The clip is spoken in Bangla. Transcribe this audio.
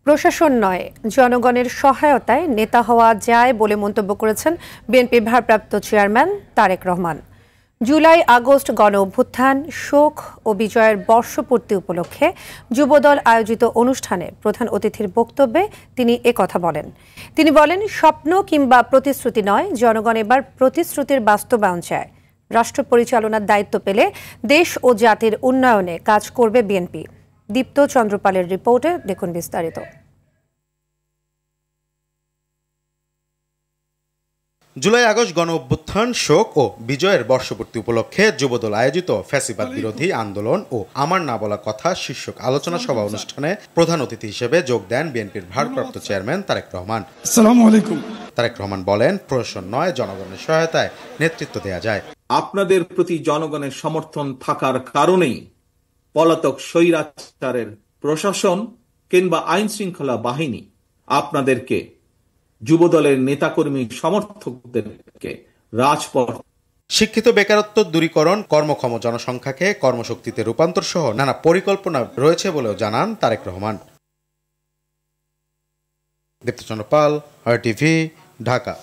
প্রশাসন নয়, জনগণের সহায়তায় নেতা হওয়া যায় বলে মন্তব্য করেছেন বিএনপির ভারপ্রাপ্ত চেয়ারম্যান তারেক রহমান। জুলাই আগস্ট গণ অভ্যুত্থান, শোক ও বিজয়ের বর্ষপূর্তি উপলক্ষে যুবদল আয়োজিত অনুষ্ঠানে প্রধান অতিথির বক্তব্যে তিনি একথা বলেন। তিনি বলেন, স্বপ্ন কিংবা প্রতিশ্রুতি নয়, জনগণ এবার প্রতিশ্রুতির বাস্তবায়ন চায়। রাষ্ট্র পরিচালনার দায়িত্ব পেলে দেশ ও জাতির উন্নয়নে কাজ করবে বিএনপি। দীপ্ত চন্দ্রপালের রিপোর্টে দেখুন বিস্তারিত। জুলাই আগস্ট গণ অভ্যুত্থান, শোক ও বিজয়ের বর্ষপূর্তি উপলক্ষে যুবদল আয়োজিত ফ্যাসিবাদ বিরোধী আন্দোলন ও আমার না বলা কথা শীর্ষক আলোচনা সভা অনুষ্ঠানে প্রধান অতিথি হিসেবে যোগ দেন বিএনপির ভারপ্রাপ্ত চেয়ারম্যান তারেক রহমান। আসসালামু আলাইকুম। তারেক রহমান বলেন, প্রশাসন নয়, জনগণের সহায়তায় নেতৃত্ব দেয়া যায়। আপনাদের প্রতি জনগণের সমর্থন থাকার কারণেই পলাতক স্বৈরাচারের প্রশাসন কিংবা আইন শৃঙ্খলা বাহিনী আপনাদেরকে, যুবদলের নেতাকর্মী সমর্থকদেরকে রাজপথ, শিক্ষিত বেকারত্ব দূরীকরণ, কর্মক্ষম জনসংখ্যাকে কর্মশক্তিতে রূপান্তর সহ নানা পরিকল্পনা রয়েছে বলেও জানান তারেক রহমান। দীপ্ত চন্দ্রপাল, RTV, ঢাকা।